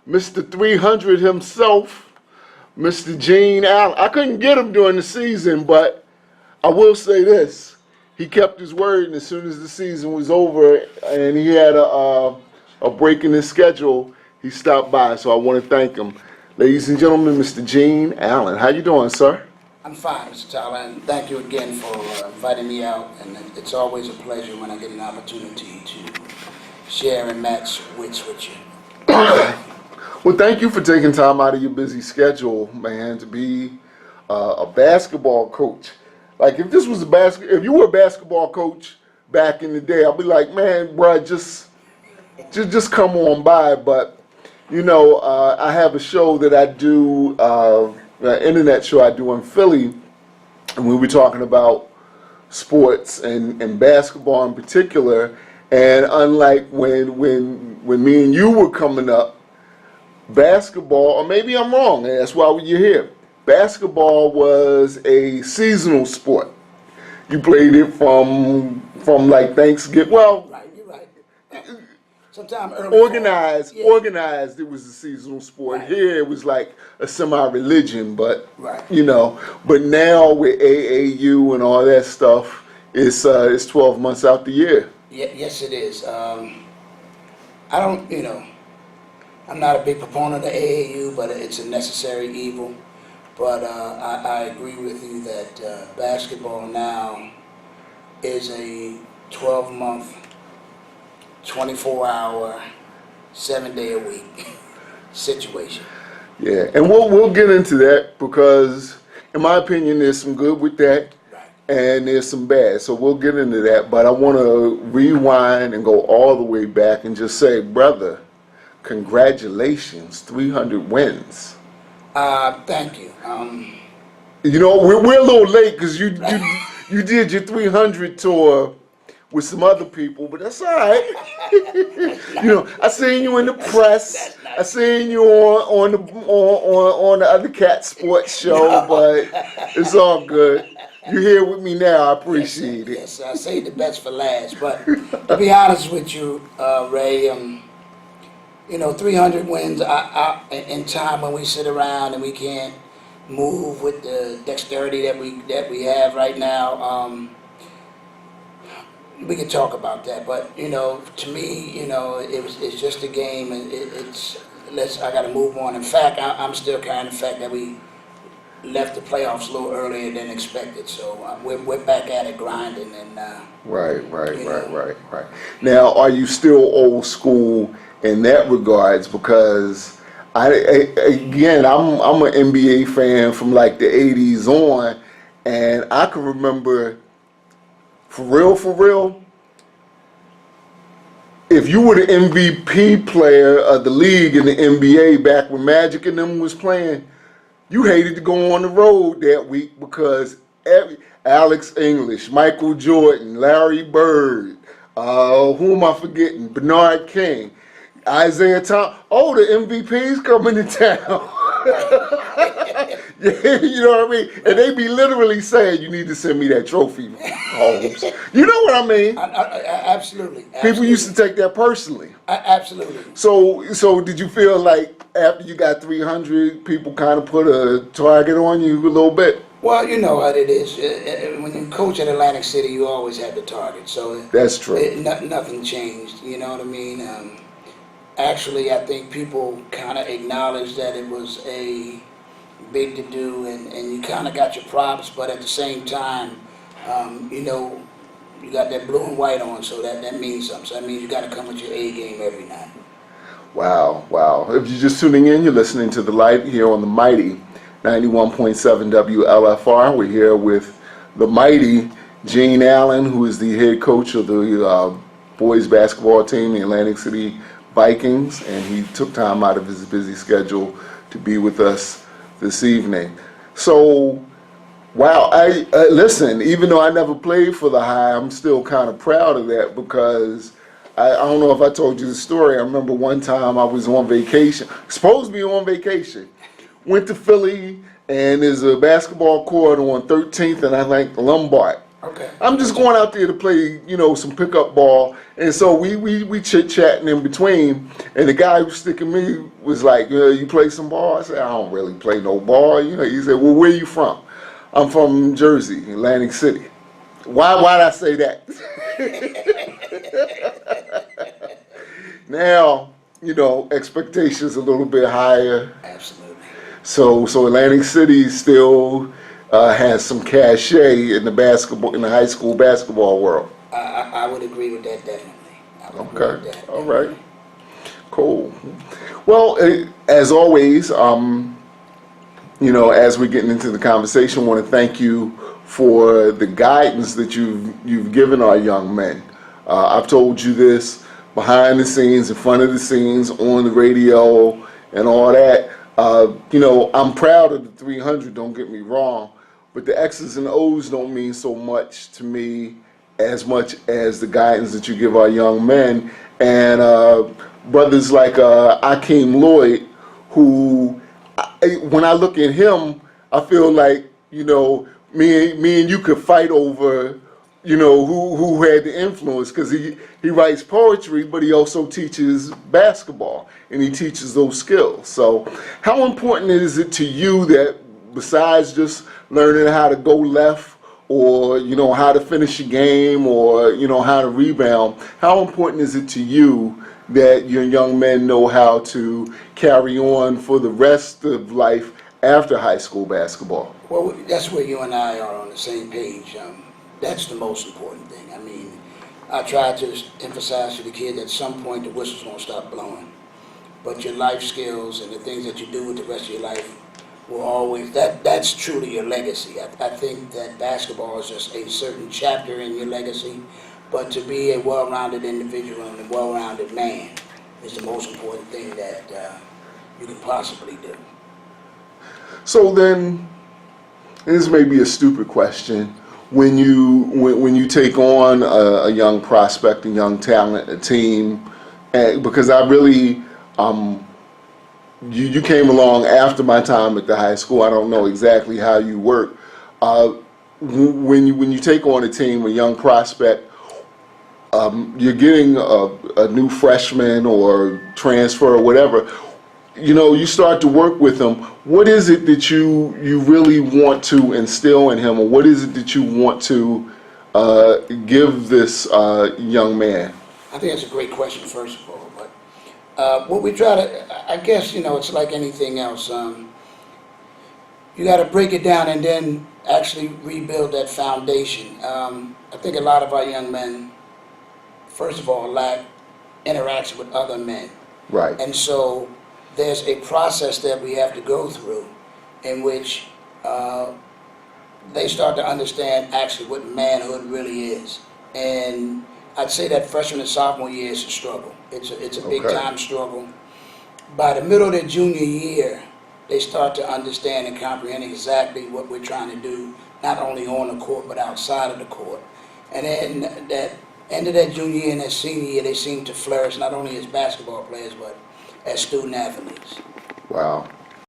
Mr. 300 himself, Mr. Gene Allen. I couldn't get him during the season, but I will say this. He kept his word, and as soon as the season was over and he had a break in his schedule, he stopped by. So I want to thank him. Ladies and gentlemen, Mr. Gene Allen. How you doing, sir? I'm fine, Mr. Tyler, and thank you again for inviting me out. And it's always a pleasure when I get an opportunity to share and match wits with you. Well, thank you for taking time out of your busy schedule, man, to be a basketball coach. Like if this was if you were a basketball coach back in the day, I'd be like, man, bro, just come on by. But you know, I have a show that I do, an internet show I do in Philly, and we were talking about sports and basketball in particular. And unlike when me and you were coming up, basketball, or maybe I'm wrong, and that's why you're here. Basketball was a seasonal sport. You played it from like Thanksgiving. Well, Right, you're right. Sometime early. organized. Yeah. Organized. It was a seasonal sport. Right. Here it was like a semi-religion, but Right. you know. But now with AAU and all that stuff, it's 12 months out the year. Yes, it is. I don't, I'm not a big proponent of AAU, but it's a necessary evil. But I agree with you that basketball now is a 12-month, 24-hour, 7-day-a-week situation. Yeah, and we'll get into that because, in my opinion, there's some good with that, Right. and there's some bad. So we'll get into that. But I want to rewind and go all the way back and just say, brother, congratulations, 300 wins. Thank you. You know, we're a little late because you did your 300 tour with some other people, but that's all right. You know, I seen you in the press. I seen you on the other cat sports show, but it's all good. You're here with me now. I appreciate it. Yes, I say the best for last. But to be honest with you, Ray, 300 wins in time when we sit around and we can't move with the dexterity that we have right now. We can talk about that, but to me, it's just a game, and I got to move on. In fact, I'm still kind of the fact that we left the playoffs a little earlier than expected, so we're back at it grinding and. Right. Now, are you still old school in that regards? Because I'm an NBA fan from like the 80s on, and I can remember, for real, if you were the MVP player of the league in the NBA back when Magic and them was playing, you hated to go on the road that week because Alex English, Michael Jordan, Larry Bird, who am I forgetting? Bernard King, Isaiah Thomas. Oh, the MVP's coming to town. Yeah, you know what I mean? And they be literally saying, you need to send me that trophy, Holmes. You know what I mean? Absolutely. People used to take that personally. Absolutely. So did you feel like after you got 300, people kind of put a target on you a little bit? Well, you know what it is. When you coach at Atlantic City, you always have the target. So that's true. Nothing changed. You know what I mean? Actually, I think people kind of acknowledged that it was a big to do, and you kind of got your props, but at the same time, you got that blue and white on, so that means something. So that means you got to come with your A game every night. Wow. If you're just tuning in, you're listening to The Light here on the mighty 91.7 WLFR. We're here with the mighty Gene Allen, who is the head coach of the boys basketball team, the Atlantic City Vikings, and he took time out of his busy schedule to be with us this evening. So, wow, listen, even though I never played for the High, I'm still kind of proud of that because I don't know if I told you the story. I remember one time I was on vacation, supposed to be on vacation, went to Philly, and there's a basketball court on 13th and I think Lombard. Okay. I'm just going out there to play, some pickup ball. And so we chit-chatting in between. And the guy who's sticking me was like, you play some ball? I said, I don't really play no ball. He said, well, where you from? I'm from Jersey, Atlantic City. Why'd I say that? Now, expectations a little bit higher. Absolutely. So Atlantic City still has some cachet in the high school basketball world. I would agree with that definitely. I would agree Okay, with that, all definitely. right, cool. Well, as always, as we're getting into the conversation, I want to thank you for the guidance that you've given our young men. I've told you this behind the scenes, in front of the scenes, on the radio, and all that. I'm proud of the 300, don't get me wrong, but the X's and O's don't mean so much to me as much as the guidance that you give our young men. And brothers like Akeem Lloyd, who, when I look at him, I feel like, me and you could fight over, who had the influence, because he writes poetry, but he also teaches basketball, and he teaches those skills. So how important is it to you that besides just learning how to go left, or how to finish a game, or how to rebound, how important is it to you that your young men know how to carry on for the rest of life after high school basketball? Well, that's where you and I are on the same page. That's the most important thing. I mean, I try to emphasize to the kid that at some point the whistle's going to stop blowing. But your life skills and the things that you do with the rest of your life will always, that's truly your legacy. I think that basketball is just a certain chapter in your legacy, but to be a well-rounded individual and a well-rounded man is the most important thing that you can possibly do. So then, and this may be a stupid question, when you take on a young prospect, a young talent, a team, because I really, you came along after my time at the high school. I don't know exactly how you work. When you take on a team, a young prospect, you're getting a new freshman or transfer or whatever. You start to work with him. What is it that you really want to instill in him, or what is it that you want to give this young man? I think that's a great question, first of all. But what we try to, I guess, it's like anything else. You got to break it down and then actually rebuild that foundation. I think a lot of our young men, first of all, lack interaction with other men. Right. And so there's a process that we have to go through in which they start to understand actually what manhood really is. And I'd say that freshman and sophomore year is a struggle. It's a big time struggle. By the middle of their junior year, they start to understand and comprehend exactly what we're trying to do, not only on the court, but outside of the court. And then that end of that junior year and that senior year, they seem to flourish not only as basketball players, but as student athletes. Wow.